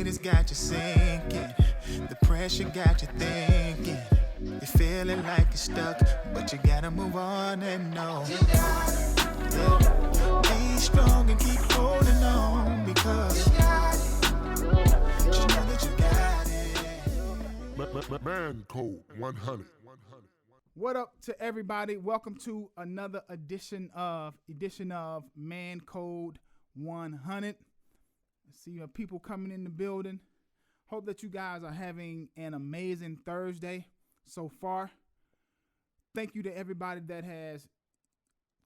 weight has got you sinking. The pressure got you thinking. You're feeling like you're stuck, but you gotta move on and know. Yeah. Be strong and keep holding on because just know that you got it. Mancode 100. What up to everybody? Welcome to another edition of Mancode 100. I see people coming in the building. Hope that you guys are having an amazing Thursday so far. Thank you to everybody that has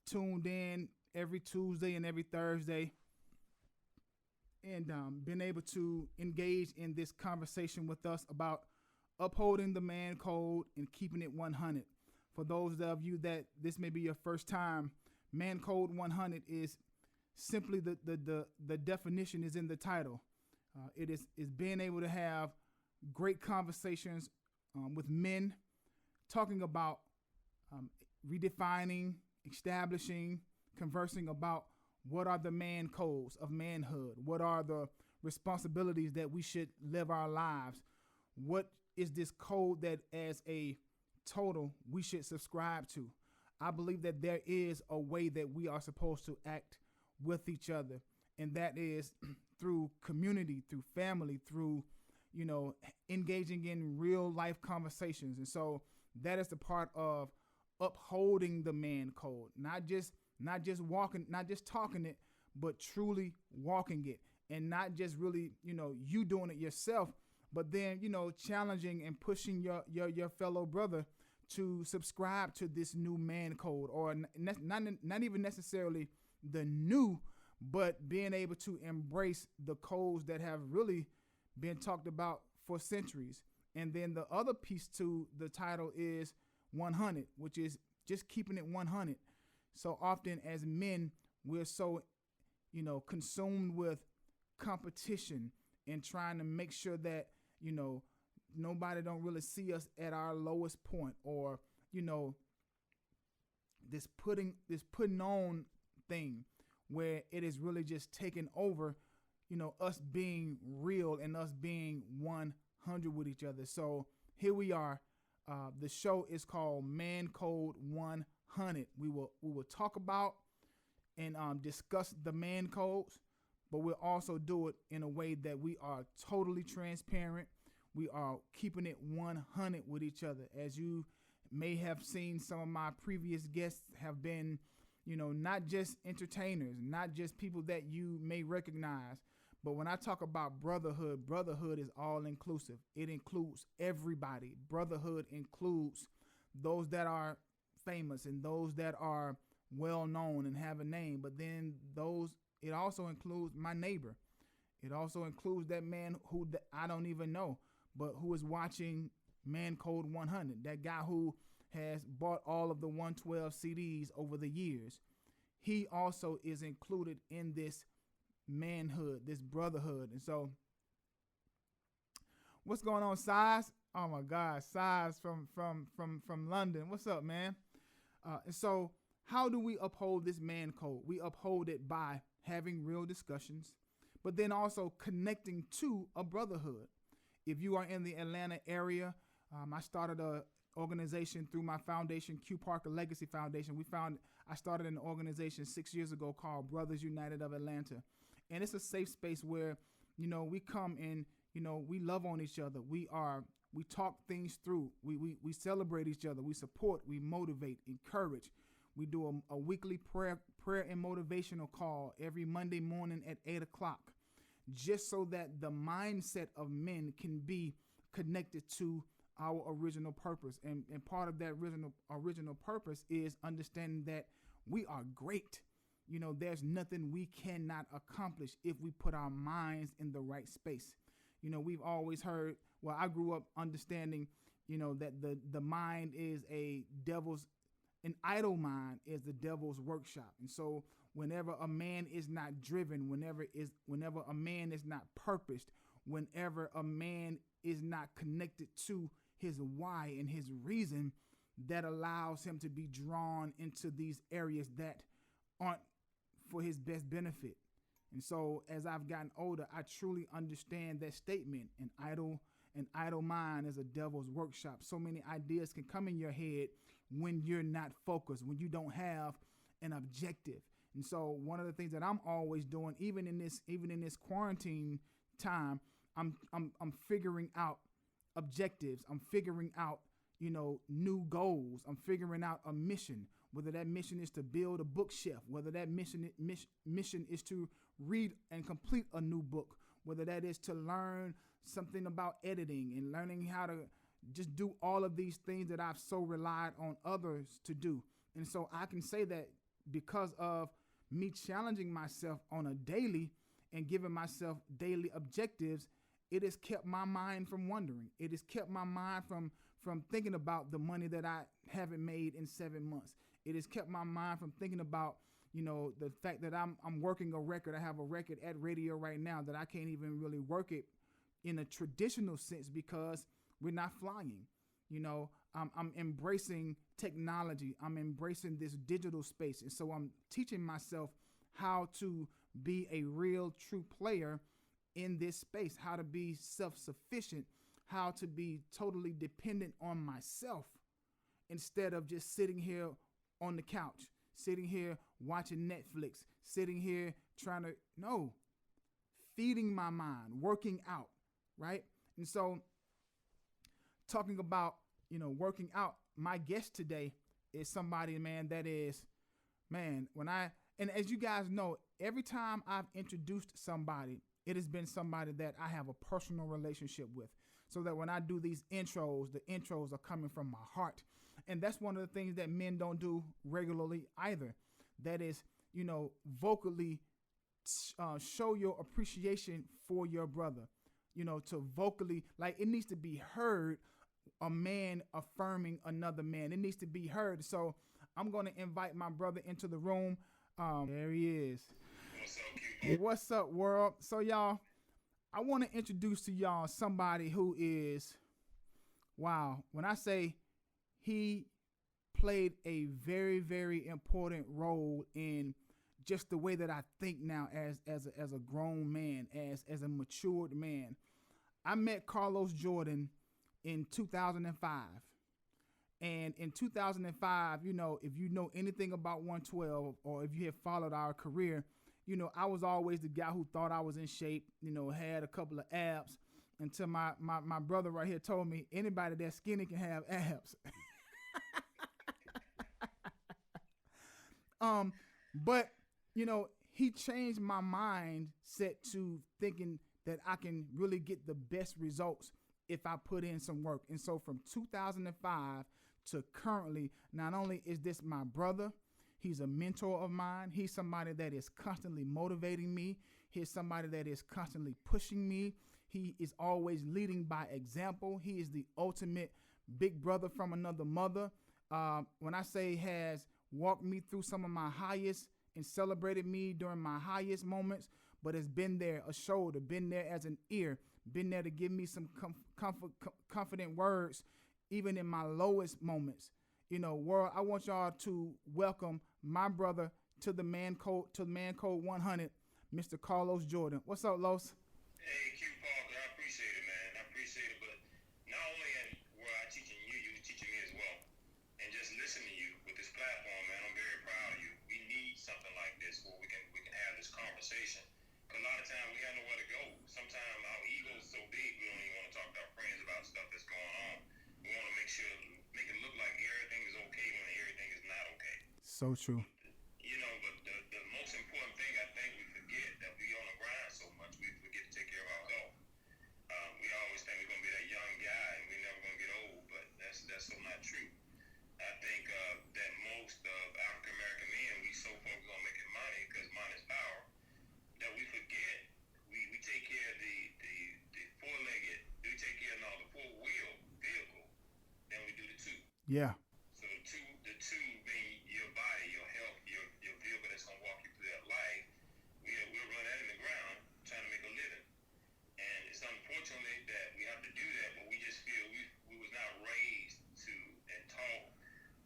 tuned in every Tuesday and every Thursday and been able to engage in this conversation with us about upholding the man code and keeping it 100. For those of you that this may be your first time, Man Code 100 is simply the definition is in the title. It is being able to have great conversations with men, talking about redefining, establishing, conversing about what are the man codes of manhood, what are the responsibilities that we should live our lives, what is this code that as a total we should subscribe to. I believe that there is a way that we are supposed to act with each other, and that is through community, through family, through engaging in real life conversations. And so that is the part of upholding the man code, not just walking, not just talking it, but truly walking it, and not just really you doing it yourself, but then challenging and pushing your fellow brother to subscribe to this new man code, or not even necessarily the new, but being able to embrace the codes that have really been talked about for centuries. And then the other piece to the title is 100, which is just keeping it 100. So often as men, we're so consumed with competition and trying to make sure that nobody don't really see us at our lowest point, or this putting on thing where it is really just taking over us being real and us being 100 with each other. So here we are. The show is called Man Code 100. We will talk about and discuss the man codes, but we'll also do it in a way that we are totally transparent. We are keeping it 100 with each other. As you may have seen, some of my previous guests have been, not just entertainers, not just people that you may recognize. But when I talk about brotherhood is all inclusive. It includes everybody. Brotherhood includes those that are famous and those that are well known and have a name. But then it also includes my neighbor. It also includes that man who I don't even know, but who is watching Man Code 100, that guy who has bought all of the 112 CDs over the years. He also is included in this manhood, this brotherhood. And so what's going on, Size? Oh my God, Size from London. What's up, man? And so how do we uphold this man code? We uphold it by having real discussions, but then also connecting to a brotherhood. If you are in the Atlanta area, I started a organization through my foundation, Q Parker Legacy Foundation. I started an organization 6 years ago called Brothers United of Atlanta. And it's a safe space where, we come and, we love on each other. We talk things through. We celebrate each other. We support, we motivate, encourage. We do a weekly prayer and motivational call every Monday morning at 8:00, just so that the mindset of men can be connected to our original purpose. And part of that original purpose is understanding that we are great. There's nothing we cannot accomplish if we put our minds in the right space. We've always heard, well, I grew up understanding, that the mind is an idle mind is the devil's workshop. And so whenever a man is not driven, whenever a man is not purposed, whenever a man is not connected to his why and his reason, that allows him to be drawn into these areas that aren't for his best benefit. And so as I've gotten older, I truly understand that statement. An idle mind is a devil's workshop. So many ideas can come in your head when you're not focused, when you don't have an objective. And so one of the things that I'm always doing, even in this quarantine time, I'm figuring out objectives. I'm figuring out, new goals. I'm figuring out a mission, whether that mission is to build a bookshelf, whether that mission is to read and complete a new book, whether that is to learn something about editing and learning how to just do all of these things that I've so relied on others to do. And so I can say that because of me challenging myself on a daily and giving myself daily objectives, it has kept my mind from wandering. It has kept my mind from thinking about the money that I haven't made in 7 months. It has kept my mind from thinking about, the fact that I'm working a record. I have a record at radio right now that I can't even really work it in a traditional sense because we're not flying. I'm embracing technology. I'm embracing this digital space. And so I'm teaching myself how to be a real true player in this space, how to be self-sufficient, how to be totally dependent on myself instead of just sitting here on the couch, sitting here watching Netflix, sitting here feeding my mind, working out, right? And so talking about, working out, my guest today is somebody, man, that is, and as you guys know, every time I've introduced somebody, it has been somebody that I have a personal relationship with, so that when I do these intros, the intros are coming from my heart. And that's one of the things that men don't do regularly either. That is, vocally show your appreciation for your brother, to vocally, like, it needs to be heard, a man affirming another man. It needs to be heard. So I'm going to invite my brother into the room. There he is. What's up, Q? What's up, world? So y'all, I want to introduce to y'all somebody who is, wow, when I say he played a very, very important role in just the way that I think now as a grown man, as a matured man. I met Carlos Jordan in 2005. And in 2005, if you know anything about 112 or if you have followed our career, I was always the guy who thought I was in shape, had a couple of abs, until my brother right here told me anybody that's skinny can have abs. But, he changed my mindset to thinking that I can really get the best results if I put in some work. And so from 2005 to currently, not only is this my brother, he's a mentor of mine. He's somebody that is constantly motivating me. He's somebody that is constantly pushing me. He is always leading by example. He is the ultimate big brother from another mother. When I say has walked me through some of my highest and celebrated me during my highest moments, but has been there, a shoulder, been there as an ear, been there to give me some confident words, even in my lowest moments. World, I want y'all to welcome my brother to the Mancode 100, Mr. Carlos Jordan. What's up, Los? Hey, Q Parker, I appreciate it, man. I appreciate it, but not only in where I'm teaching you, you're teaching me as well. And just listening to you with this platform, man, I'm very proud of you. We need something like this where we can have this conversation. Because a lot of times we have nowhere to go. Sometimes our ego's so big we don't even want to talk to our friends about stuff that's going on. We want to make it look like everything is okay when everything is not okay. So true. But the most important thing, I think we forget that we on the grind so much, we forget to take care of our health. We always think we're going to be that young guy and we're never going to get old, but that's so not true. I think that most of African American men, we so focused on making money because money is power, that we forget we take care of the four-legged, we take care of the four-wheel vehicle, then we do the two. Yeah. So the two being your body, your health, your vehicle that's gonna walk you through that life. We'll run that in the ground trying to make a living, and it's unfortunately that we have to do that, but we just feel we was not raised to and taught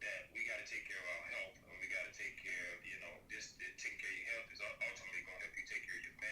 that we got to take care of our health, and we got to take care of just take care of your health is ultimately gonna help you take care of your family.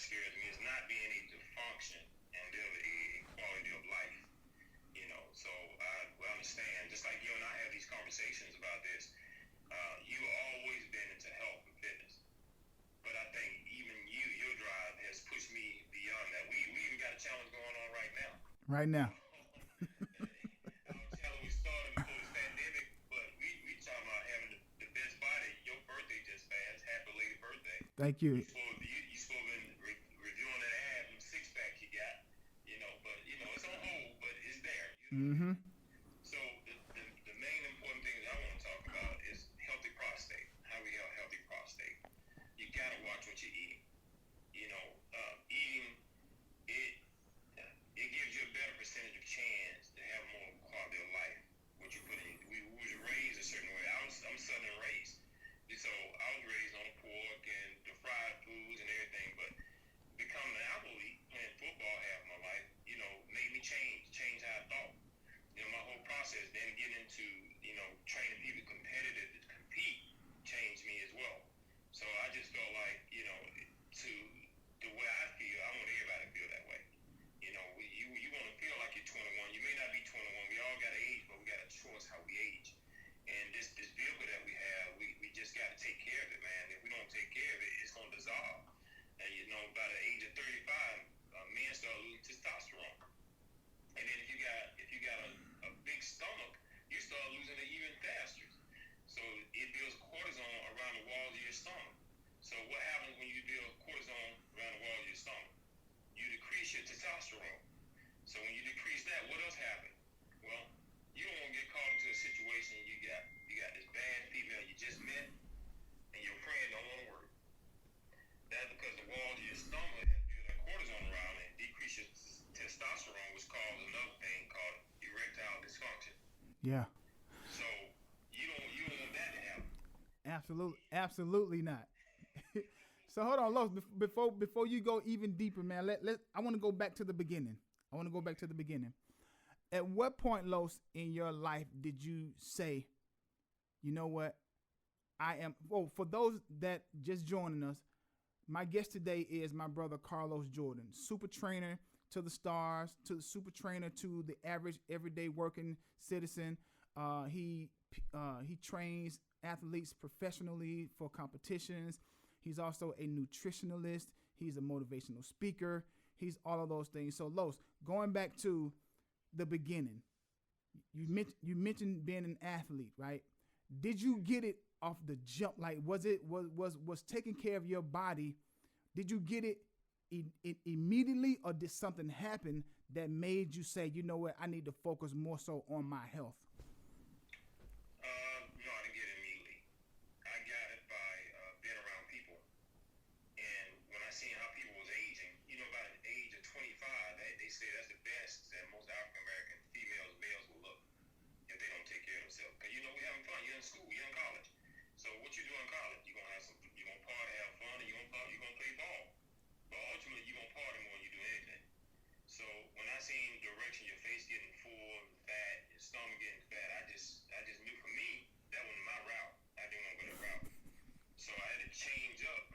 scares me is not being able to function and live a quality of life. So I understand. Just like you and I have these conversations about this, you've always been into health and fitness. But I think even your drive has pushed me beyond that. We even got a challenge going on right now. Right now. Our challenge we started before this pandemic, but we talking about having the best body. Your birthday just passed. Happy belated birthday. Thank you. You supposed to be reviewing that ab and six pack you got. But it's on hold, but it's there. Mm-hmm. So the main important thing that I want to talk about is healthy prostate. How we have healthy prostate. You gotta watch what you're eating. Eating it gives you a better percentage of chance to have more quality of life. What you put in. We was raised a certain way. I'm Southern raised, so I was raised on pork and the fried foods and everything. But becoming an athlete, playing football half my life, made me change how I thought. My whole process, then getting into training people competitive to compete, changed me as well. So I just felt like to the way I feel, I want everybody to feel that way. You want to feel like you're 21. You may not be 21. We all got to age, but we got to choose how we age. And this vehicle that we have, we just got to take care of it, man. If we don't take care of it, it's going to dissolve. And by the age of 35, men start losing testosterone. And then if you got a big stomach, you start losing it even faster. So it builds cortisone around the walls of your stomach. So what happens when you build cortisone around the walls of your stomach? You decrease your testosterone. So when you decrease that, what else happens? Well, you don't want to get caught into a situation you got this bad female you just met, and your friend don't want to work. That's because the walls of your stomach have built that cortisone around it and decrease your testosterone, which causes another thing called erectile dysfunction. Yeah. So you don't want that to happen. Absolutely not. So hold on, Los. Before you go even deeper, man. I want to go back to the beginning. At what point, Los, in your life did you say, you know what? For those that just joining us, my guest today is my brother Carlos Jordan, Supertrainer to the stars, to the Supertrainer to the average everyday working citizen. He trains athletes professionally for competitions. He's also a nutritionist. He's a motivational speaker. He's all of those things. So, Los, going back to the beginning, you mentioned being an athlete, right? Did you get it off the jump? Like, was taking care of your body? Did you get it immediately, or did something happen that made you say, you know what, I need to focus more so on my health? No, I didn't get it immediately. I got it by being around people, and when I seen how people was aging, by the age of 25, they say that's the best that most African American females, males will look if they don't take care of themselves. Because we're having fun. You're in school. You're in college. So what you do in college, you're gonna party, have fun, and you're gonna play ball. But ultimately, you're gonna party more than you do anything. So when I seen the direction your face getting full, fat, your stomach getting fat, I just knew for me that wasn't my route. I didn't want to go that route. So I had to change up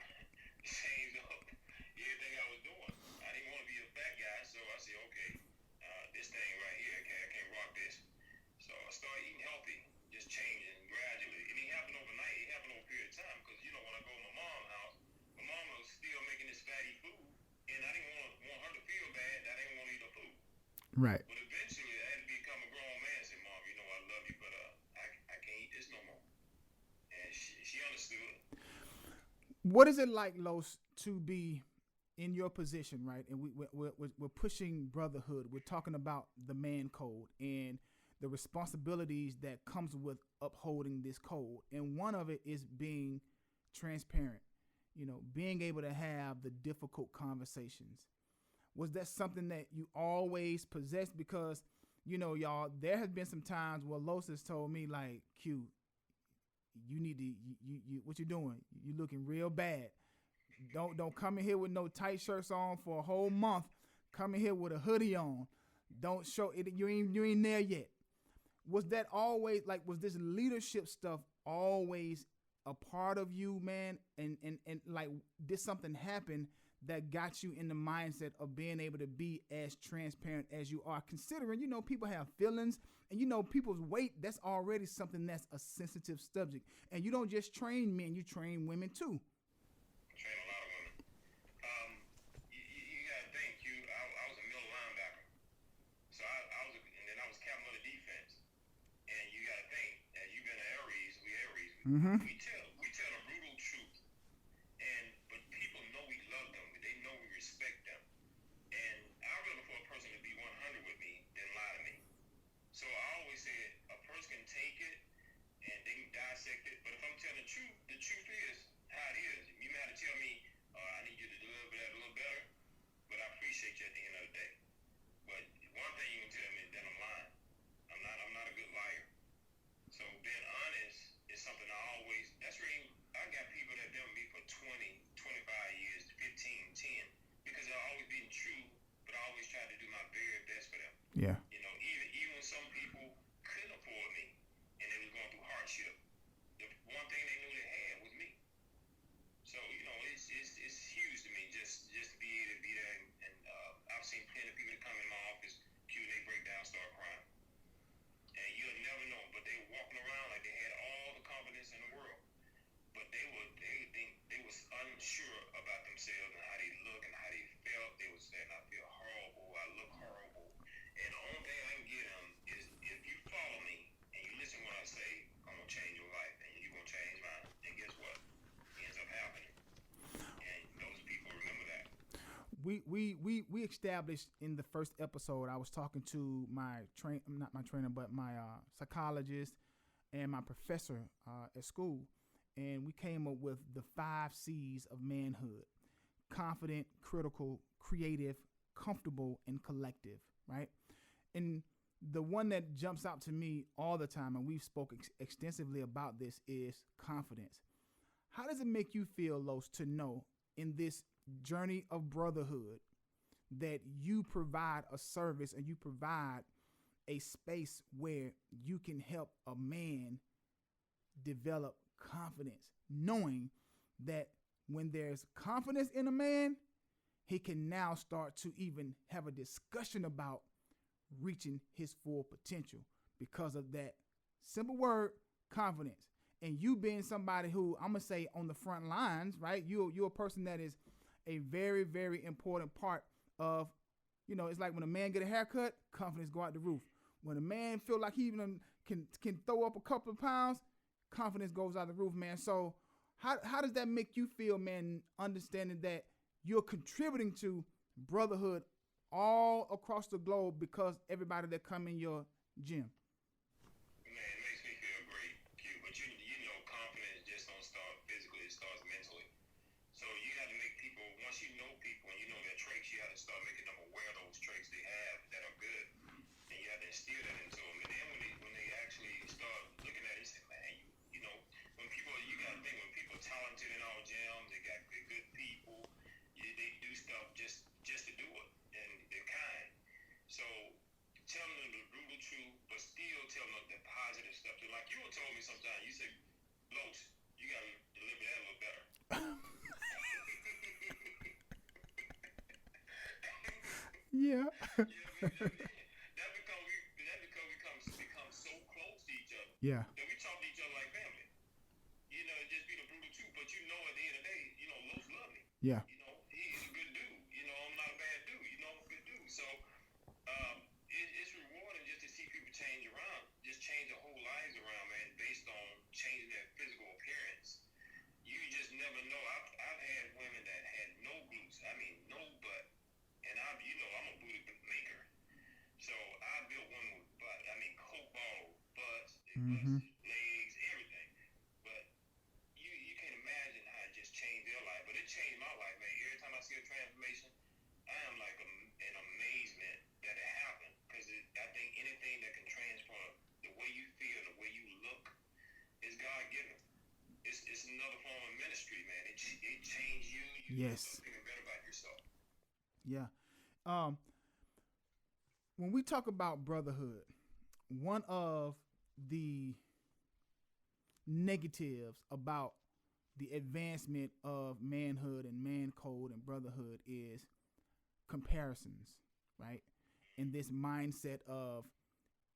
everything I was doing. I didn't want to be a fat guy, so I said, okay, this thing right here, I can't rock this. So I started eating healthy, just changing gradually. It didn't happen overnight. It happened over a period of time because, when I go to my mom's house, my mom was still making this fatty food, and I didn't want her to feel bad. I didn't want to eat her food. Right. But eventually, I had to become a grown man and say, Mom, I love you, but I can't eat this no more. And she understood. What is it like, Los, to be in your position, right? And we're pushing brotherhood. We're talking about the Mancode and the responsibilities that comes with upholding this code. And one of it is being transparent, being able to have the difficult conversations. Was that something that you always possessed? Because, y'all, there has been some times where Los has told me, like, Q, you need to, you what you doing? You looking real bad. Don't come in here with no tight shirts on for a whole month. Come in here with a hoodie on. Don't show it. You ain't there yet. Was that always, like, was this leadership stuff always a part of you, man? And like, did something happen that got you in the mindset of being able to be as transparent as you are, considering, you know, people have feelings and, you know, people's weight, that's already something that's a sensitive subject. And you don't just train men, you train women too. I train a lot of women. You gotta think, I was a middle linebacker. So and then I was captain of the defense. And you gotta think, as you've been an Aries, Mm-hmm. we tell the brutal truth. But people know we love them. They know we respect them. And I'd rather for a person to be 100 with me than lie to me. So I always said a person can take it and they can dissect it. But if I'm telling the truth is how it is. You may have to tell me, I need you to deliver that a little better, but I appreciate you at the end of the day. But one thing you can tell me is that I'm lying. I'm not a good liar. So being honest is something that's really, I got people that been with me for 20, 25 years, 15, 10, because I've always been true, but I always tried to do my very best for them. Yeah. You know, even when some people couldn't afford me and they was going through hardship, the one thing they knew they had was me. So, you know, it's huge to me just to be able to be there. And I've seen plenty of people that come in my office, and they break down, start crying. And you'll never know, but they were walking around like they had all the confidence in the world. But they was unsure about themselves and how they look and how they felt. They was saying, I feel horrible, I look horrible. And the only thing I can get them is if you follow me and you listen to what I say, I'm gonna change your life and you're gonna change mine. And guess what? It ends up happening. And those people remember that. We established in the first episode, I was talking to not my trainer, but my psychologist and my professor at school. And we came up with the 5 C's of manhood: confident, critical, creative, comfortable, and collective, right? And the one that jumps out to me all the time, and we've spoken extensively about this, is confidence. How does it make you feel, Los, to know in this journey of brotherhood that you provide a service and you provide a space where you can help a man develop confidence, knowing that when there's confidence in a man, he can now start to even have a discussion about reaching his full potential because of that simple word, confidence. And you being somebody who, I'm gonna say, on the front lines, right? You're a person that is a very, very important part of, you know, it's like when a man get a haircut, confidence go out the roof. When a man feel like he even can throw up a couple of pounds, confidence goes out the roof, man. So how does that make you feel, man, understanding that you're contributing to brotherhood all across the globe because everybody that come in your gym? Man, it makes me feel great, Q. But you know, confidence just don't start physically, it starts mentally. So you have to make people, once you know people and you know their traits, you have to start making them aware of those traits they have that are good. And you have to instill that into them. And then when they actually start looking at it, say, man, you know, you got to think, when people are talented in our gyms, they got good people, they do stuff just to do it. And they're kind. So telling them the brutal truth, but still telling them the positive stuff. They're like, you told me sometimes, you said, Los, you got to deliver that a little better. Yeah. That because we become so close to each other. Yeah. That we talk to each other like family. You know, it just be the brutal truth, but you know at the end of the day, you know, Los love me. Yeah. You know, he's a good dude. You know, I'm not a bad dude. You know, I'm a good dude. So it's rewarding just to see people change around, just change their whole lives around, man, based on changing their physical appearance. You just never know. I've had women that had no glutes. I mean, no butt. And I'm a booty maker. So I built one with butt. I mean, coke ball, butts, legs, everything. But you can't imagine how it just changed their life. But it changed my life, man. Every time I see a transformation, I am like in amazement that it happened. Because I think anything that can transform the way you feel, the way you look, is God-given. It's another form of ministry, man. It changed you. You Yes. feel something better about yourself. Yeah. When we talk about brotherhood, one of the negatives about the advancement of manhood and man code and brotherhood is comparisons, right? And this mindset of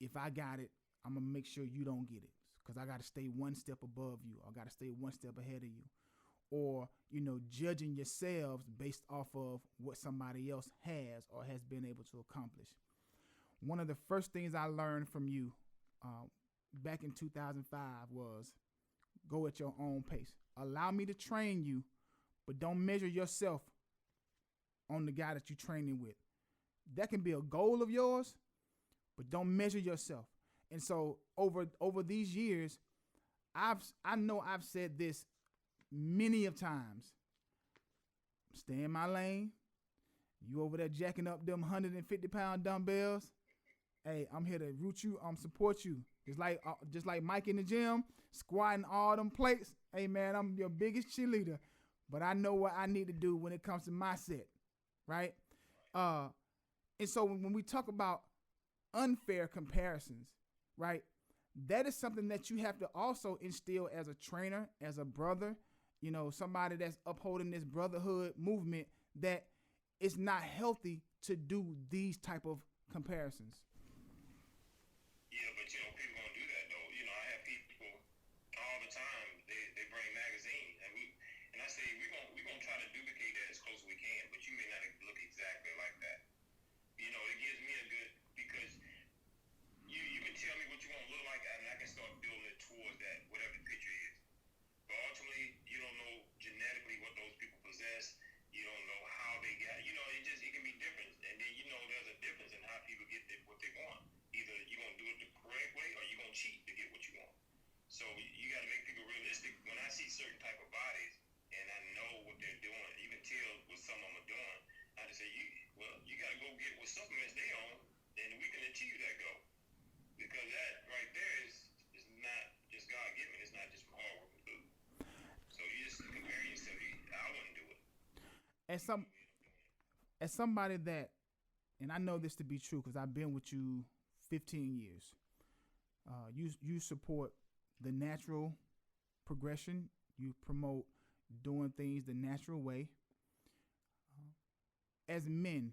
if I got it, I'm gonna make sure you don't get it because I got to stay one step above you. I got to stay one step ahead of you, or judging yourselves based off of what somebody else has or has been able to accomplish. One of the first things I learned from you back in 2005 was go at your own pace. Allow me to train you, but don't measure yourself on the guy that you're training with. That can be a goal of yours, but don't measure yourself. And so over these years, I know I've said this many of times. Stay in my lane. You over there jacking up them 150-pound dumbbells. Hey, I'm here to root you, support you. Just like Mike in the gym, squatting all them plates. Hey man, I'm your biggest cheerleader. But I know what I need to do when it comes to my set. Right? And so when we talk about unfair comparisons, right, that is something that you have to also instill as a trainer, as a brother, somebody that's upholding this brotherhood movement, that it's not healthy to do these type of comparisons. Yeah, but people gonna do that though. I have people all the time. They bring magazines, and I say we're gonna try to duplicate that as close as we can, but you may not look exactly like that. It gives me a good, because you can tell me what you want to look like, and I can start building it towards that, whatever the picture is. But ultimately, you don't know genetically what those people possess. You don't know how they got. It can be different, and then there's a difference in how people get what they want. Either you're gonna do it the correct way, or you're gonna cheat to get what you want. So you got to make people realistic. When I see certain type of bodies, and I know what they're doing, you can tell what some of them are doing. I just say, you got to go get what supplements they on, and we can achieve that goal. Because that right there is not just God given. It's not just from hard work and food. So you just compare yourself. I wouldn't do it. As somebody that, and I know this to be true because I've been with you 15 years. You support the natural progression. You promote doing things the natural way. As men,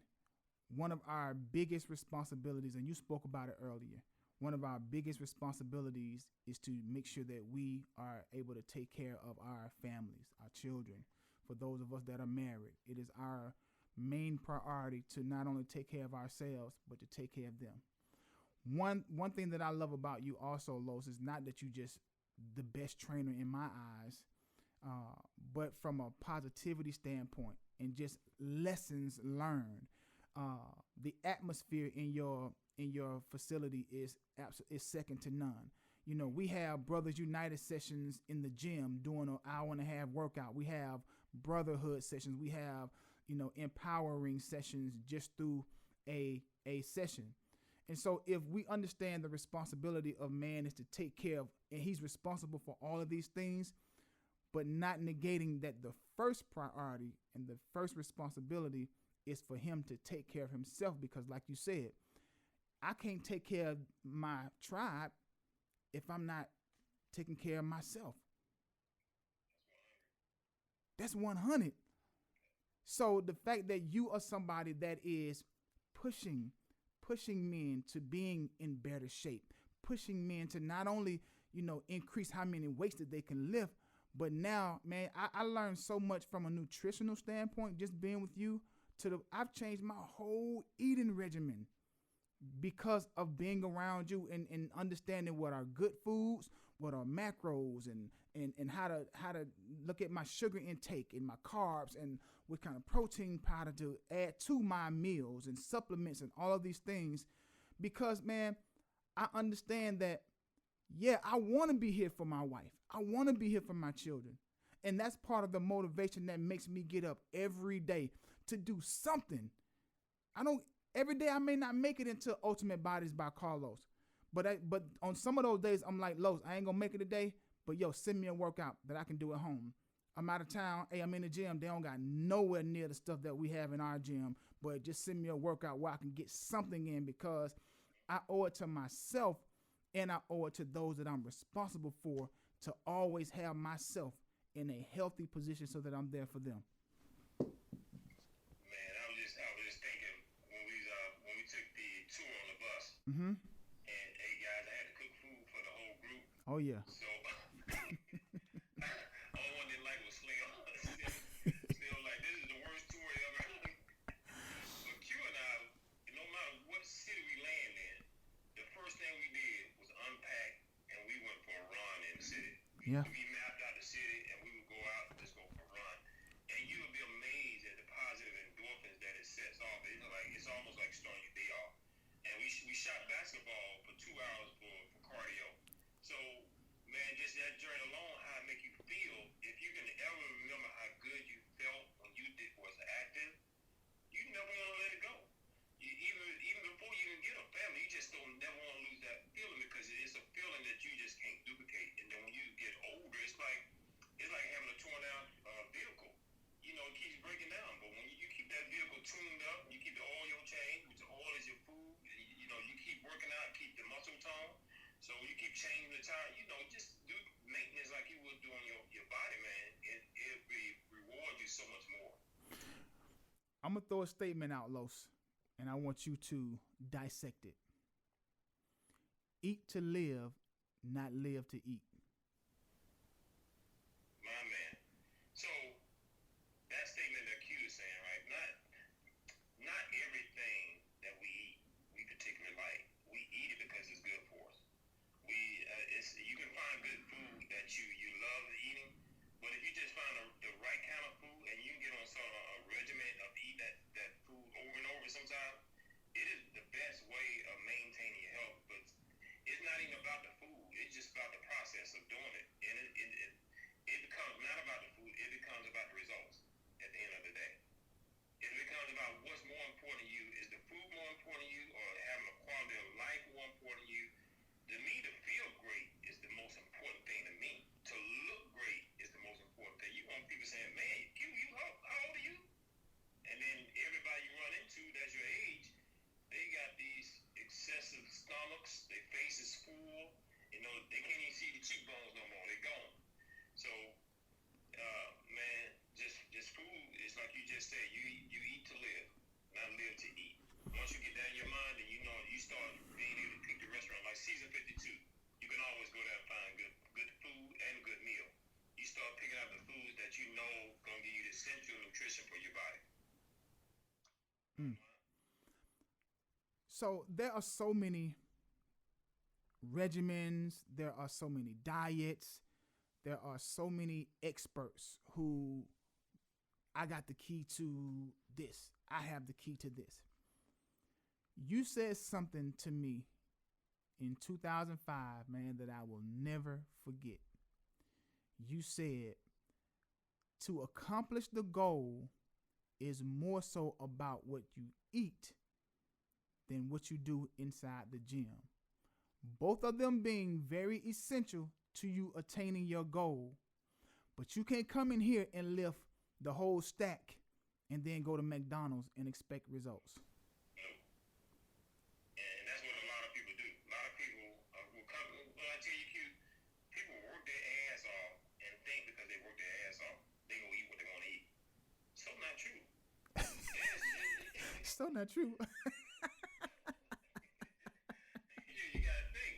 one of our biggest responsibilities, and you spoke about it earlier, one of our biggest responsibilities is to make sure that we are able to take care of our families, our children. For those of us that are married, it is our main priority to not only take care of ourselves, but to take care of them. One thing that I love about you also, Los, is not that you just the best trainer in my eyes, but from a positivity standpoint and just lessons learned. The atmosphere in your facility is second to none. We have Brothers United sessions in the gym doing an hour and a half workout. We have brotherhood sessions. We have, empowering sessions just through a session. And so if we understand the responsibility of man is to take care of, and he's responsible for all of these things, but not negating that the first priority and the first responsibility is for him to take care of himself, because like you said, I can't take care of my tribe if I'm not taking care of myself. That's 100. So the fact that you are somebody that is pushing men to being in better shape, pushing men to not only, increase how many weights that they can lift, but now, man, I learned so much from a nutritional standpoint, just being with you. I've changed my whole eating regimen because of being around you and understanding what are good foods, what are macros, and how to look at my sugar intake and my carbs and what kind of protein powder to add to my meals and supplements and all of these things. Because, man, I understand that, yeah, I want to be here for my wife. I want to be here for my children. And that's part of the motivation that makes me get up every day to do something. Every day I may not make it into Ultimate Bodies by Carlos. But on some of those days, I'm like, Los, I ain't going to make it today, but yo, send me a workout that I can do at home. I'm out of town. Hey, I'm in the gym. They don't got nowhere near the stuff that we have in our gym, but just send me a workout where I can get something in, because I owe it to myself and I owe it to those that I'm responsible for to always have myself in a healthy position so that I'm there for them. Man, I was just thinking when we took the tour on the bus, Mm-hmm. and hey guys, I had to cook food for the whole group. Oh yeah. So all one didn't like was Slim. Still like this is the worst tour ever. But Q and I, no matter what city we land in, the first thing we did was unpack and we went for a run in the city. Yeah. We mapped out the city and we would go out and just go for a run. And you would be amazed at the positive endorphins that it sets off. It's almost like starting your day off. And we shot basketball for 2 hours for cardio. So man, just that journey alone, how it make you feel. If you can ever remember how good you felt when you was active, you never want to let it go. Even before you even get a family, you just don't never want to lose that feeling because it's a feeling that you just can't duplicate. And then when you get older, it's like having a torn out vehicle. You know, it keeps breaking down. But when you keep that vehicle tuned up, you keep the oil change, which the oil is your food. You know, you keep working out, keep the muscle tone. So you keep changing the tire. You know, just do maintenance like you would do on your body, man. It reward you so much more. I'm gonna throw a statement out, Los, and I want you to dissect it. Eat to live, not live to eat. My man. So that statement that Q is saying, right? Not everything that we eat we particularly like. We eat it because it's good for us. You can find good food that you love eating, but if you just find the right kind of food and you can get on sort of a regimen of eating that food over and over sometimes, it is the best way of maintaining your health. But it's not even about the food. It's just about the process of doing it. And it becomes not about the food. It becomes about the results at the end of the day. It becomes about what's more important to you. Is the food more important to you or having a quality of life more important to you? To me, to feel great is the most important thing to me. To look great is the most important thing. You want people saying, man, how old are you? And then everybody you run into that's your age, they got these excessive stomachs, their face is full, you know, they can't even see the cheekbones no more, they're gone. So, man, just food is like you just said, you eat to live, not live to eat. Once you get that in your mind, then you know you start being able to pick the restaurant. Like Season 52, you can always go there and find good food and good meal. You start picking out the foods that you know gonna give you the essential nutrition for your body. So there are so many regimens, there are so many diets, there are so many experts who I got the key to this. I have the key to this. You said something to me in 2005, man, that I will never forget. You said to accomplish the goal is more so about what you eat than what you do inside the gym. Both of them being very essential to you attaining your goal. But you can't come in here and lift the whole stack and then go to McDonald's and expect results. And that's what a lot of people do. A lot of people will come, well, I tell you, Q, people work their ass off and think because they work their ass off, they gonna eat what they want to eat. So not true. So not true. You gotta think.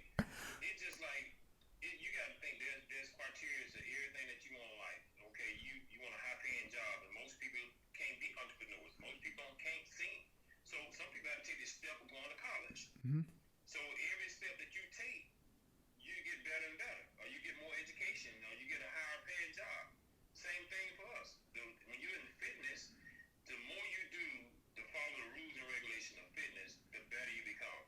It's just like you gotta think. There's criteria to everything that you want in life. Okay, you want a high-paying job, and most people can't be entrepreneurs. Most people can't sing. So some people have to take this step of going to college. Mm-hmm. So every step that you take, you get better and better, or you get more education, or you get a higher-paying job. Same thing for us. When you're in fitness, the more you do to follow the rules and regulations of fitness, the better you become.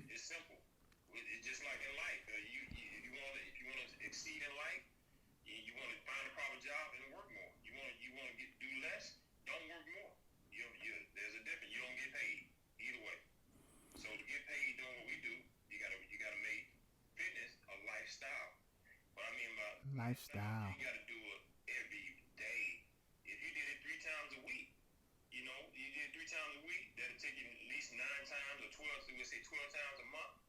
It's simple. It's just like in life. If you want to exceed in life, you want to find a proper job and work more. You want to do less, don't work more. There's a difference. You don't get paid either way. So to get paid doing what we do, you gotta make fitness a lifestyle. What I mean by Lifestyle. you gotta do it every day. If you did it 3 times a week, you know, you did it 3 times a week, that'll take you at least 9 times or 12, so we'll say 12 times a month.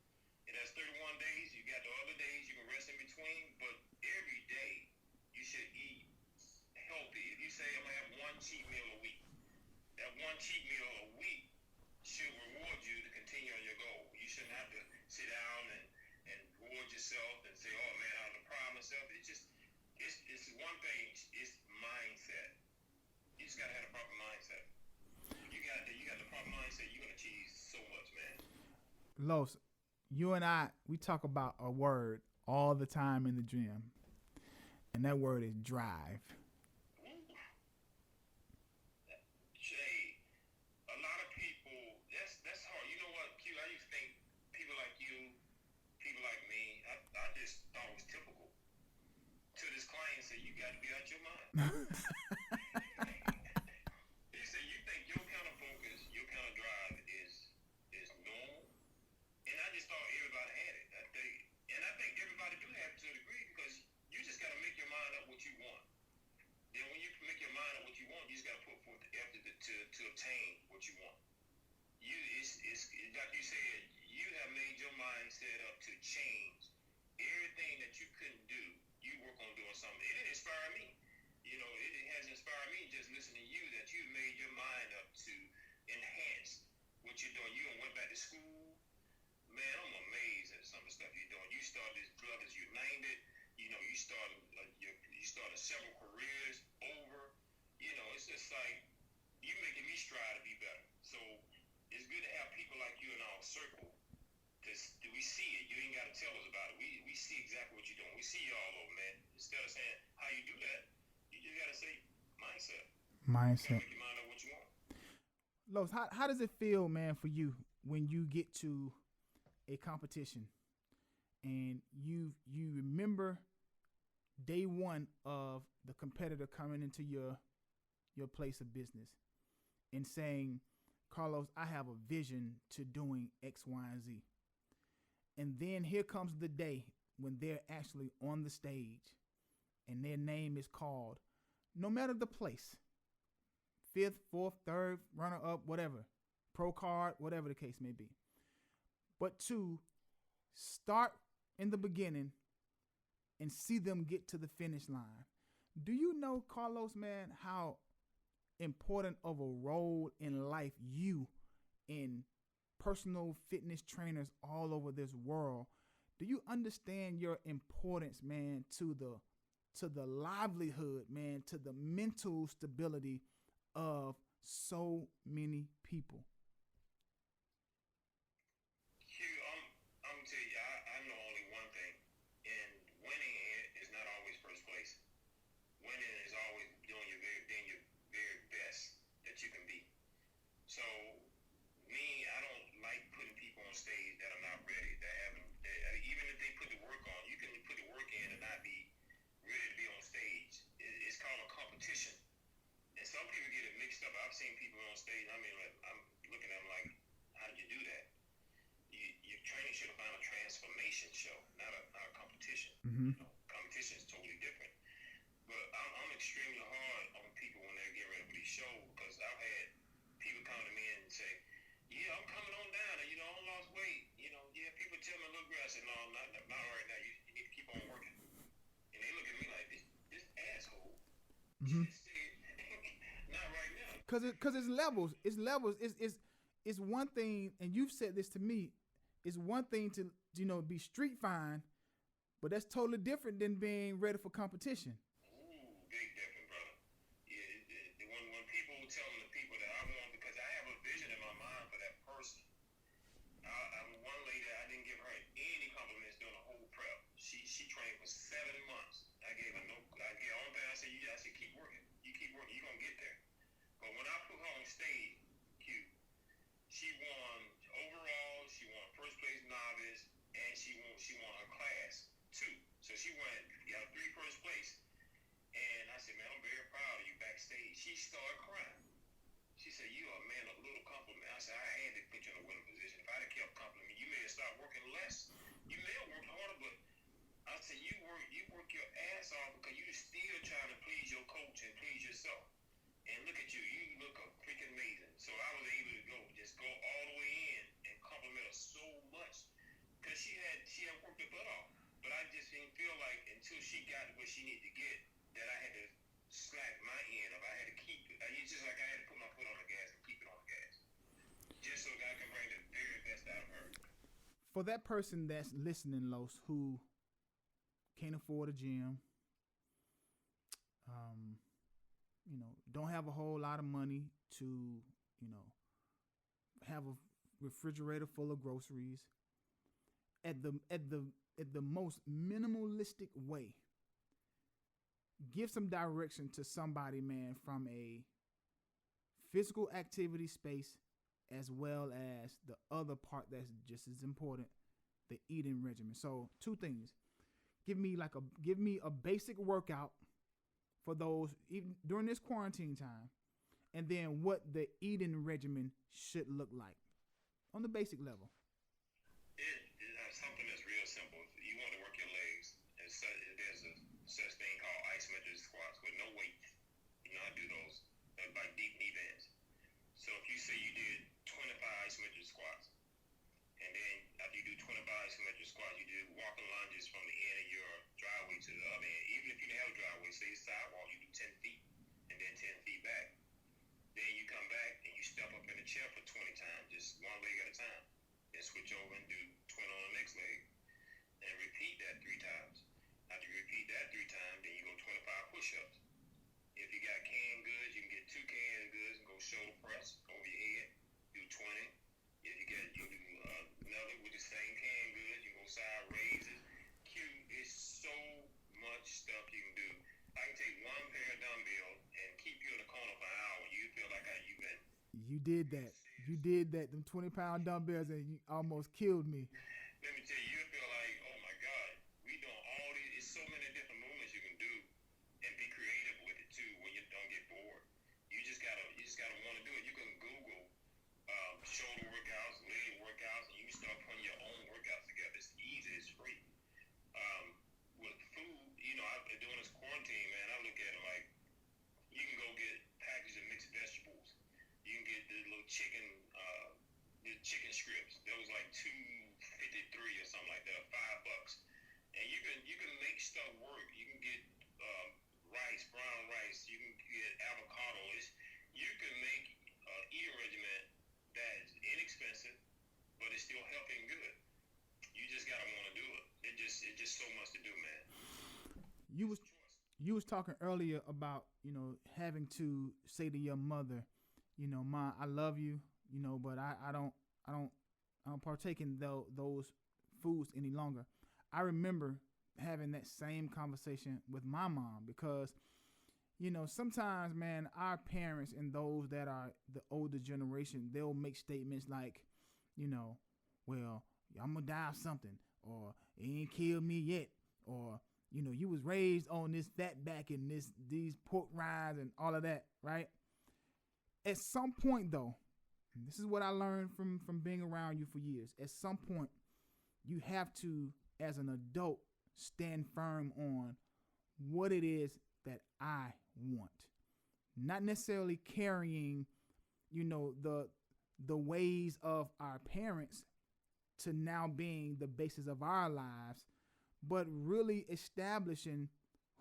And that's 31 days. You got the other days you can rest in between, but every day you say I'm gonna have one cheat meal a week. That one cheat meal a week should reward you to continue on your goal. You shouldn't have to sit down and reward yourself and say, oh man, I'm deprived myself. It's one thing, it's mindset. You just gotta have the proper mindset. You got the proper mindset, you're gonna achieve so much, man. Los, you and I, we talk about a word all the time in the gym, and that word is drive. Jay, a lot of people, that's hard. You know what, Q? I used to think people like you, people like me, I just thought it was typical. Till this client said, you got to be out your mind. He said, you think your kind of focus, your kind of drive is normal? And I just thought everybody had it. I think everybody do have it to a degree because you just got to make your mind up what you want. Then when you make your mind up what you want, you just got to put forth the effort to obtain what you want. It's like you said, you have made your mindset up to change everything that you couldn't do. You work on doing something. It inspired me. You know, it has inspired me just listening to you that you made your mind up to enhance what you're doing. You went back to school. Man, I'm amazed at some of the stuff you're doing. You started this Brothers United. You know, you started several careers over. You know, it's just like you making me strive to be better. So it's good to have people like you in our circle. Cause we see it. You ain't got to tell us about it. We see exactly what you're doing. We see you all over, man. Instead of saying how you do that, you just got to say mindset. Mindset. You gotta make your mind up what you want. Los, how does it feel, man, for you when you get to a competition and you remember day one of the competitor coming into your place of business and saying, Carlos, I have a vision to doing X, Y, and Z. And then here comes the day when they're actually on the stage and their name is called, no matter the place, 5th, 4th, 3rd, runner up, whatever, pro card, whatever the case may be. But to start in the beginning and see them get to the finish line. Do you know, Carlos, man, how important of a role in life you and personal fitness trainers all over this world, do you understand your importance, man, to the livelihood, man, to the mental stability of so many people? I'm gonna tell you, I know only one thing, and winning is not always first place. Winning is always doing your very best that you can be. So me, I don't like putting people on stage that are not ready, even if they put the work on, you can put the work in and not be ready to be on stage. It's called a competition. And some people get it mixed up. I've seen people on stage, I mean, like, I'm looking at them like, how did you do that? Your training should have found a transformation show, not a competition. Mm-hmm. You know, competition is totally different. But I'm extremely hard on people when they're getting ready for these shows because I've had people come to me and say, yeah, I'm coming on down and, I lost weight. Yeah, people tell me I look good. I said, no, not right now. You need to keep on working. And they look at me like, this asshole. Mm-hmm. Not right now. Because it's levels. It's levels. It's one thing, and you've said this to me, it's one thing to, be street fine, but that's totally different than being ready for competition. Ooh, big difference, brother. Yeah, when people tell me the people that I want, because I have a vision in my mind for that person. One lady, I didn't give her any compliments during the whole prep. She trained for 7 months. I gave her only thing I said, keep working. You keep working, you're gonna get there. But when I put her on stage, she won overall, she won first place novice, and she won her class too. So she got 3 first place. And I said, man, I'm very proud of you backstage. She started crying. She said, you are a man of little compliment. I said, I had to put you in a winning position. If I'd have kept complimenting, you may have started working less. You may have worked harder, but I said, you work your ass off because you still trying to please your coach and please yourself. And look at you. You look freaking amazing. So I was able to go all the way in and compliment her so much because she had worked her butt off. But I just didn't feel like until she got where she needed to get that I had to slack my end up. I it's just like I had to put my foot on the gas and keep it on the gas, just so God can bring the very best out of her. For that person that's listening, Los, who can't afford a gym, don't have a whole lot of money to, have a refrigerator full of groceries, at the most minimalistic way, give some direction to somebody, man, from a physical activity space as well as the other part that's just as important, the eating regimen. So 2 things. Give me a basic workout for those even during this quarantine time, and then what the eating regimen should look like on the basic level. Something that's real simple. You want to work your legs. There's a such thing called isometric squats with no weight. I do those like deep knee bends. So if you say you did 25 isometric squats, and then after you do 25 isometric squats, you do walking lunges from the end of your driveway to the other end. Even if you didn't have a driveway, say sidewalk, you do 10 feet and then 10 feet back. Then you come back and you step up in the chair for 20 times, just one leg at a time. Then switch over and do 20 on the next leg. And repeat that 3 times. After you repeat that 3 times, then you go 25 push-ups. If you got canned goods, you can get 2 canned goods and go shoulder press over your head. Do 20. If you do another with the same canned goods, you go side raises. It's so much stuff you can do. I can take 1 pair of dumbbells and keep you in the corner for an hour. You feel like you've been. You did that. Them 20-pound dumbbells, and you almost killed me. Let me tell you, you feel like, oh my God, we doing all these. It's so many different movements you can do, and be creative with it too. When you don't get bored, you just gotta want to do it. You can Google shoulder workouts, leg workouts, and you can start putting your own workouts together. It's easy, it's free. With food, during this quarantine, man, I look at it like you can go get packages of mixed vegetables. You can get the little chicken strips. There was like $2.53 or something like that, $5. And you can make stuff work. You can get rice, brown rice. You can get avocados. You can make eating regimen that's inexpensive, but it's still healthy and good. You just gotta want to do it. It's just so much to do, man. You was talking earlier about having to say to your mother, Ma, I love you, but I don't partake in those foods any longer. I remember having that same conversation with my mom because, sometimes, man, our parents and those that are the older generation, they'll make statements like, well, I'm gonna die of something, or it ain't killed me yet, or you was raised on this fat back and these pork rinds and all of that, right? At some point, though, and this is what I learned from being around you for years. At some point, you have to, as an adult, stand firm on what it is that I want. Not necessarily carrying, the ways of our parents to now being the basis of our lives, but really establishing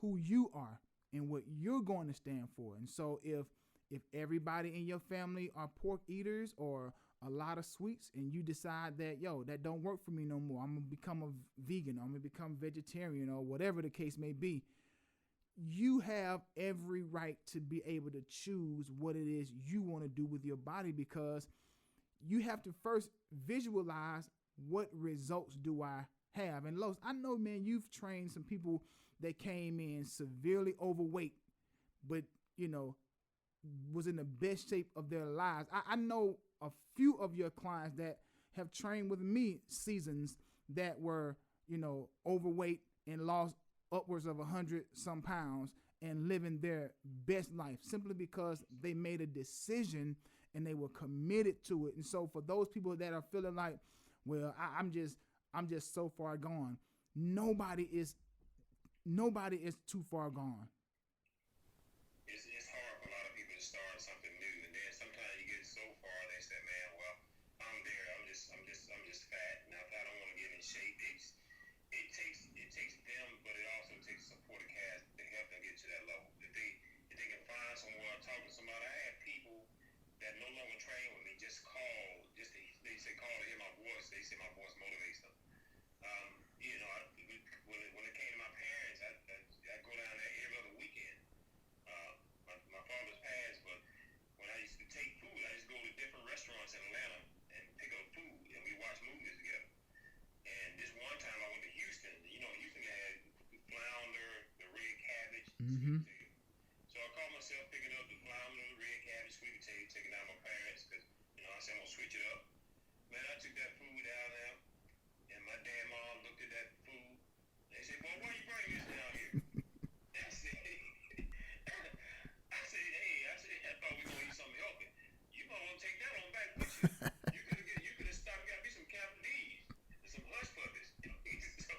who you are and what you're going to stand for. And so if everybody in your family are pork eaters or a lot of sweets, and you decide that, that don't work for me no more, I'm going to become a vegan, or I'm going to become vegetarian, or whatever the case may be, you have every right to be able to choose what it is you want to do with your body, because you have to first visualize what results do I have. And Los, I know, man, you've trained some people that came in severely overweight, but, was in the best shape of their lives. I know a few of your clients that have trained with me seasons that were, overweight and lost upwards of 100 some pounds and living their best life simply because they made a decision and they were committed to it. And so for those people that are feeling like, well, I'm just so far gone, nobody is too far gone. It's hard for a lot of people to start something new, and then sometimes you get so far they say, man, well, I'm there. I'm just fat. Now if I don't want to get in shape, it takes them, but it also takes a supporting cast to help them get to that level. If they can find someone, talk to somebody. I had just call, they say call to hear my voice. They say my voice motivates them. You know, when it came to my parents, I go down there every other weekend. My father's passed, but when I used to take food, I used to go to different restaurants in Atlanta and pick up food, and we watch movies together. And this one time I went to Houston. You know, Houston had flounder, the red cabbage, Mm-hmm. sweet potato. So I called myself picking up the flounder, the red cabbage, sweet potato, taking down my parents because, you know, I said I'm going to switch it up. Man, I took that food down there, and my dad and mom looked at that food. They said, "Boy, why you bringing this down here?" I said, I thought we were going to eat something healthy. You might want to take that on back with you. You could have stopped and got me some Capanese and some hush puppies. So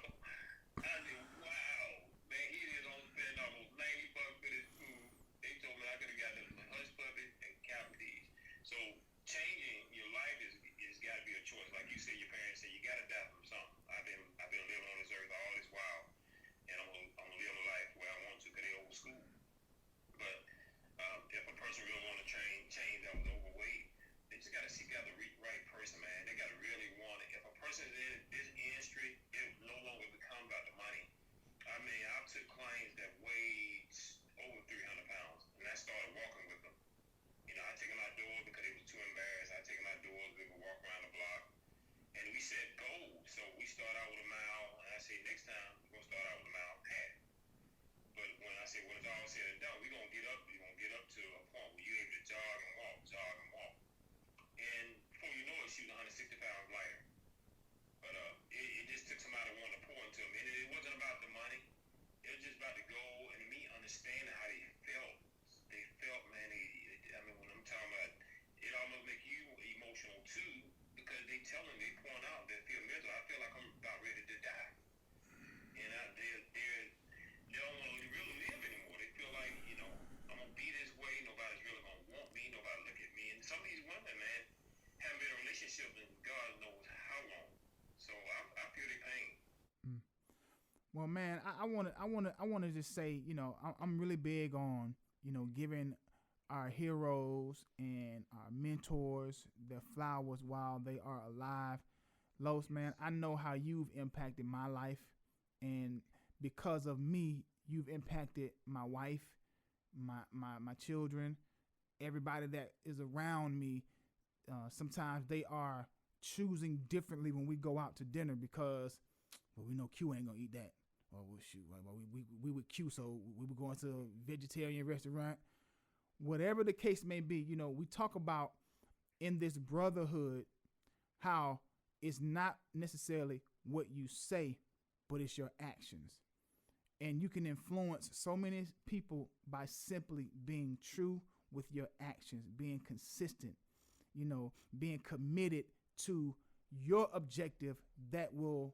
I said, wow, man, he is on spending almost $90 for this food. They told me I could have got them hush puppies and Capanese. So changing your life is got to be a choice. Like you said, your parents say you got to die from something. I've been living on this earth all this while, and I'm gonna live a life where I want to because they old school. But if a person really want to change that was overweight, they just got to seek out the right person, man. They got to really want it. If a person is in this industry, it no longer become about the money. I mean, I took clients that weighed over 300 pounds, and I started walking with them. You know, I take them outdoors because they was too embarrassed. I take them outdoors, we would walk around the block, and we set goals. So we start out with a mile, and I say next time we're gonna start out with a mile half. But when I say when it's all said and done, we're gonna get up to a point where you're able to jog and walk. And before you know it, she was 160 pounds lighter. But it just took somebody wanting to pour into them. And it wasn't about the money. It was just about the goal and me understanding how they felt. They felt, man, I mean, when I'm talking about, it almost make you emotional too, because they point out, they feel miserable. I feel like I'm about ready to die. And they don't want to really live anymore. They feel like, you know, I'm going to be this way. Nobody's really going to want me. Nobody look at me. And some of these women, man, haven't been in a relationship in God knows how long. So I feel their pain. Well, man, I want to just say, you know, I'm really big on, you know, giving our heroes and our mentors their flowers while they are alive. Los, man, I know how you've impacted my life, and because of me, you've impacted my wife, my children, everybody that is around me. Sometimes they are choosing differently when we go out to dinner because, well, we know Q ain't gonna eat that. Well, shoot, well, we with Q, so we were going to a vegetarian restaurant. Whatever the case may be, you know, we talk about in this brotherhood how it's not necessarily what you say, but it's your actions. And you can influence so many people by simply being true with your actions, being consistent, you know, being committed to your objective that will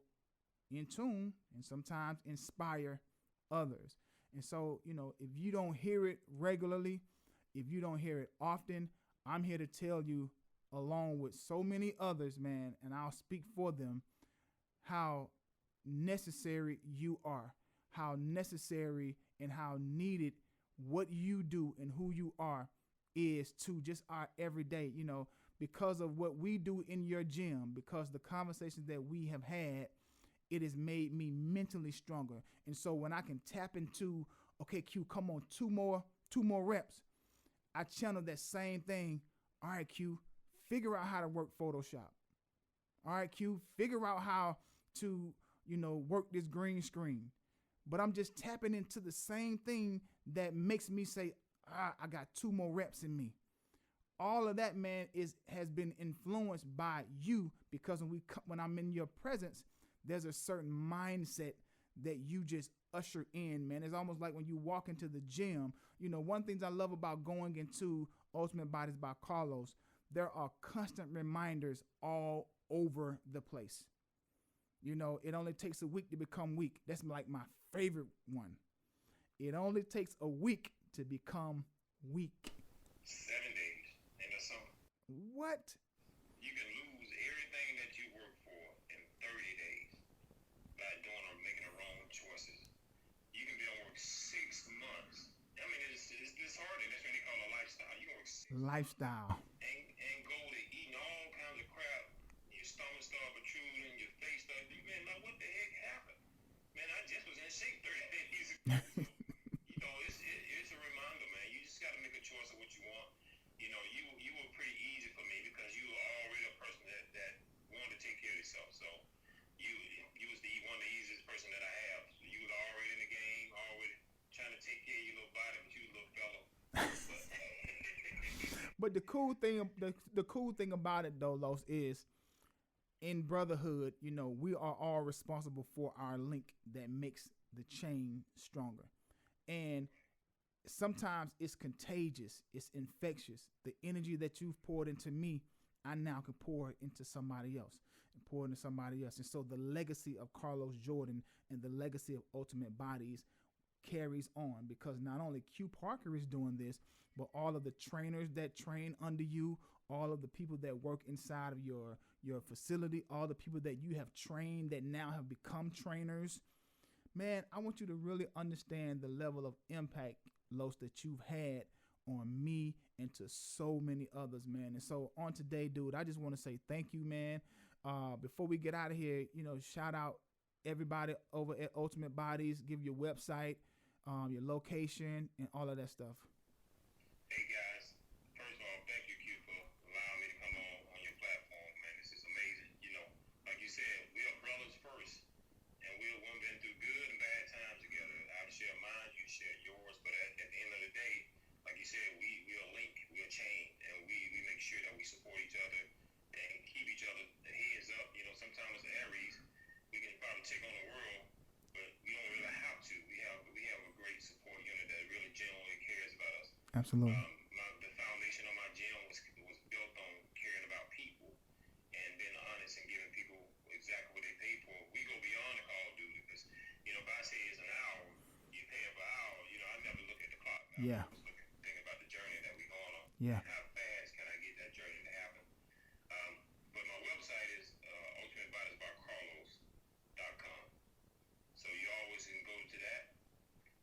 in tune and sometimes inspire others. And so, you know, if you don't hear it regularly, if you don't hear it often, I'm here to tell you, along with so many others, man, and I'll speak for them, how necessary you are, how necessary and how needed what you do and who you are is to just our everyday, you know, because of what we do in your gym, because the conversations that we have had, it has made me mentally stronger. And so when I can tap into, okay, Q, come on, two more reps, I channel that same thing. All right, Q, figure out how to work Photoshop. All right, Q, figure out how to, you know, work this green screen. But I'm just tapping into the same thing that makes me say, I got 2 more reps in me. All of that, man, has been influenced by you, because when I'm in your presence, there's a certain mindset that you just usher in, man. It's almost like when you walk into the gym. You know, one thing I love about going into Ultimate Bodies by Carlos, there are constant reminders all over the place. You know, it only takes a week to become weak. That's like my favorite one. It only takes a week to become weak. 7 days. Ain't that something? What? You can lose everything that you work for in 30 days by doing or making the wrong choices. You can be on work 6 months. I mean, it's disheartening. That's what they call a lifestyle. You can work 6 lifestyle. and go to eating shape 30 days ago. So, it's a reminder, man. You just got to make a choice of what you want. You were pretty easy for me because you were already a person that wanted to take care of yourself. So you was one of the easiest person that I have. So you was already in the game, already trying to take care of your little body, but you a little fellow. But the cool thing about it though, Los, is in brotherhood, we are all responsible for our link that makes the chain stronger. And sometimes it's contagious, it's infectious. The energy that you've poured into me, I now can pour it into somebody else and pour it into somebody else. And so the legacy of Carlos Jordan and the legacy of Ultimate Bodies carries on, because not only Q Parker is doing this, but all of the trainers that train under you, all of the people that work inside of your facility, all the people that you have trained that now have become trainers. Man, I want you to really understand the level of impact, Los, that you've had on me and to so many others, man. And so on today, dude, I just want to say thank you, man. Before we get out of here, shout out everybody over at Ultimate Bodies. Give your website, your location, and all of that stuff. Hey guys, first of all, thank you, Q, for allowing me to come on your platform, man. This is amazing. Like you said, we are brothers first, and we've been through good and bad times together. I'll share mine, you share yours, but at the end of the day, like you said, we are linked, we are chained, and we make sure that we support each other and keep each other heads up. Sometimes as Aries, we can probably take on the world, but we don't really have to. We have a great support unit that really genuinely cares about us. Absolutely. The foundation of my gym was built on caring about people and being honest and giving people exactly what they paid for. We go beyond the call of duty because, if I say it's an hour, you're paying per hour. I never look at the clock. Yeah. I was thinking about the journey that we're going on. Yeah. How fast can I get that journey to happen? But my website is ultimatebodiesbycarlos.com. So you always can go to that.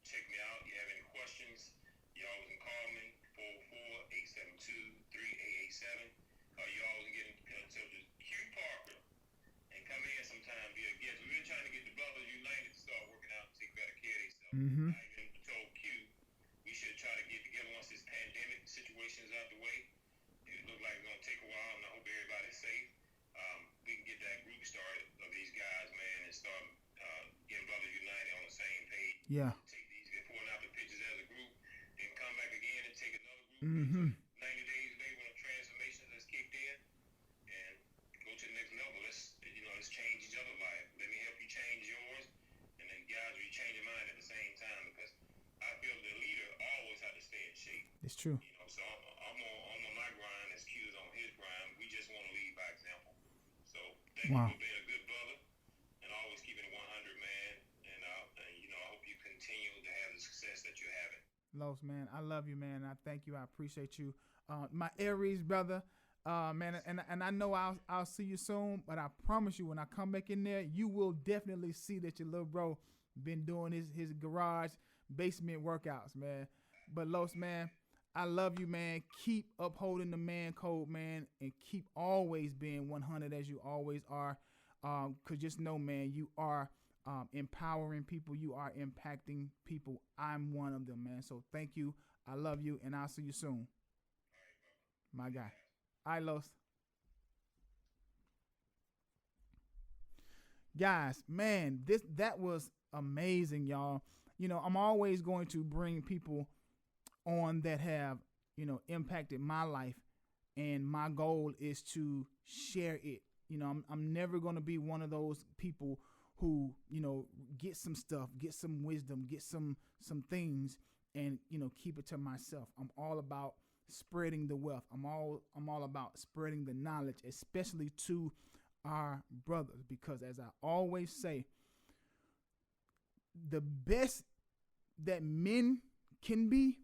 Check me out. You have any questions, you always can call me, 404-872-3887. You always get in touch with Q Parker and come in sometime, be a guest. We've been trying to get the Brothers United to start working out and take better care of themselves. Mm-hmm. I even told Q we should try to get together once this pandemic situation is out the way. It looks like it's going to take a while, and I hope everybody's safe. We can get that group started of these guys, man, and start getting Brothers United on the same page. Yeah. Take these, pulling out the pictures as a group, then come back again and take another group. Mm-hmm. 90 days later when the transformation has kicked in, and go to the next level. Let's change each other's life. Let me help you change yours, and then guys, you change your mind at the same time, because I feel the leader always has to stay in shape. It's true. So I'm on my grind as Q's on his grind. We just want to lead by example. So thank you for being a good brother and always keeping it 100, man. And I hope you continue to have the success that you're having. Los, man, I love you, man. I thank you. I appreciate you. My Aries brother, man, and I know I'll see you soon, but I promise you when I come back in there, you will definitely see that your little bro been doing his garage basement workouts, man. But Los, man, I love you, man. Keep upholding the Mancode, man, and keep always being 100 as you always are. Cause just know, man, you are empowering people. You are impacting people. I'm one of them, man. So thank you. I love you, and I'll see you soon. My guy. All right, Los. Guys, man, that was amazing, y'all. I'm always going to bring people on that have, impacted my life, and my goal is to share it. I'm never going to be one of those people who, get some stuff, get some wisdom, get some things, and, keep it to myself. I'm all about spreading the wealth. I'm all about spreading the knowledge, especially to our brothers, because as I always say, the best that men can be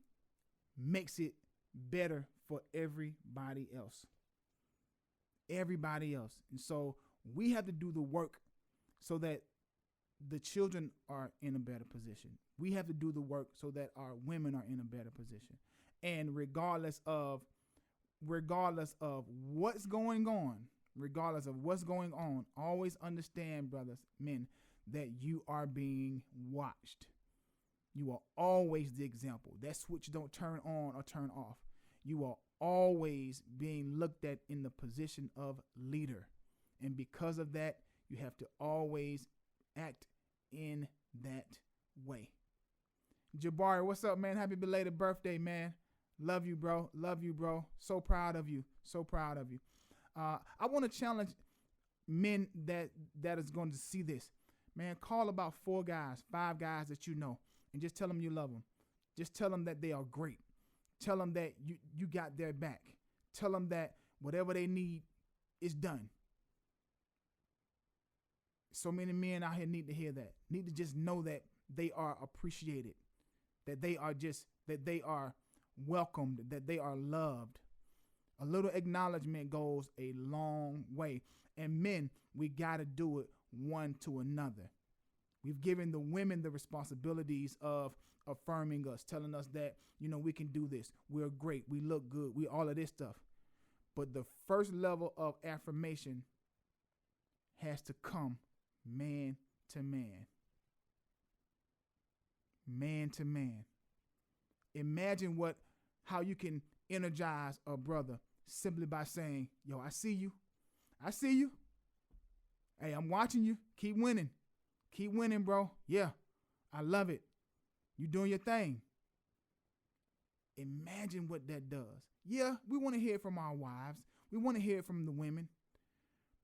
makes it better for everybody else. Everybody else. And so we have to do the work so that the children are in a better position. We have to do the work so that our women are in a better position. And regardless of what's going on, always understand, brothers, men, that you are being watched. You are always the example. That switch don't turn on or turn off. You are always being looked at in the position of leader. And because of that, you have to always act in that way. Jabari, what's up, man? Happy belated birthday, man. Love you, bro. Love you, bro. So proud of you. So proud of you. I want to challenge men that is going to see this. Man, call about 4 guys, 5 guys that you know, and just tell them you love them. Just tell them that they are great. Tell them that you got their back. Tell them that whatever they need is done. So many men out here need to hear that. Need to just know that they are appreciated, that they are welcomed, that they are loved. A little acknowledgement goes a long way. And men, we got to do it one to another. We've given the women the responsibilities of affirming us, telling us that, we can do this. We're great. We look good. We all of this stuff. But the first level of affirmation has to come man to man. Man to man. Imagine how you can energize a brother simply by saying, yo, I see you. I see you. Hey, I'm watching you. Keep winning. Keep winning, bro. Yeah, I love it. You doing your thing. Imagine what that does. Yeah, we want to hear it from our wives. We want to hear it from the women.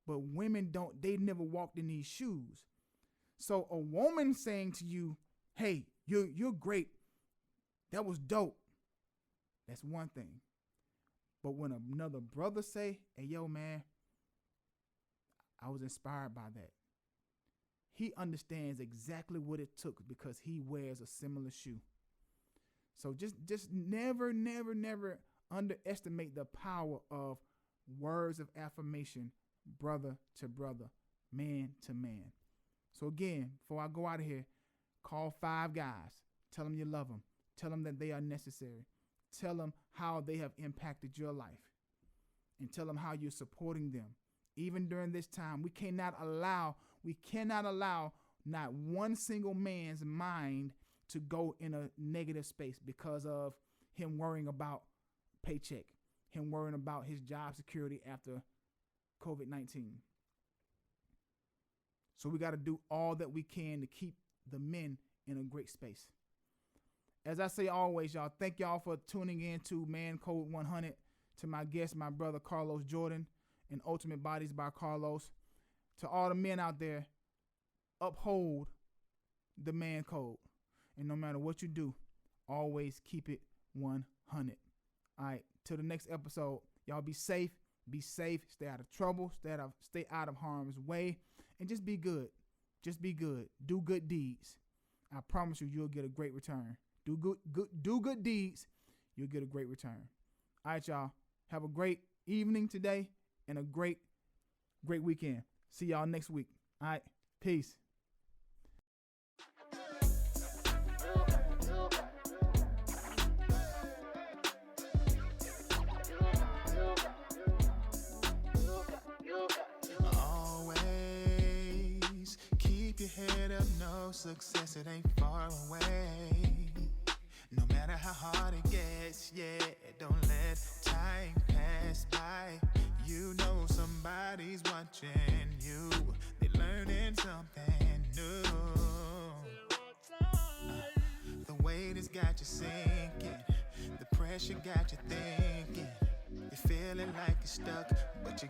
But women they never walked in these shoes. So a woman saying to you, hey, you're great. That was dope. That's one thing. But when another brother say, hey, yo, man, I was inspired by that. He understands exactly what it took because he wears a similar shoe. So just never underestimate the power of words of affirmation, brother to brother, man to man. So again, before I go out of here, call 5 guys. Tell them you love them. Tell them that they are necessary. Tell them how they have impacted your life. And tell them how you're supporting them. Even during this time, we cannot allow not one single man's mind to go in a negative space because of him worrying about paycheck, him worrying about his job security after COVID-19. So we got to do all that we can to keep the men in a great space. As I say always, y'all, thank y'all for tuning in to Mancode 100, to my guest, my brother Carlos Jordan, and Ultimate Bodies by Carlos. To all the men out there, uphold the man code. And no matter what you do, always keep it 100. All right, till the next episode, y'all be safe, stay out of trouble, stay out of harm's way, and just be good. Just be good. Do good deeds. I promise you'll get a great return. Do good deeds, you'll get a great return. All right, y'all. Have a great evening today and a great weekend. See y'all next week. All right. Peace. Always keep your head up. No success, it ain't far away. No matter how hard it gets, yeah, don't let time pass by. You know somebody's watching you. They learning something new. The weight has got you sinking. The pressure got you thinking. You're feeling like you're stuck, but you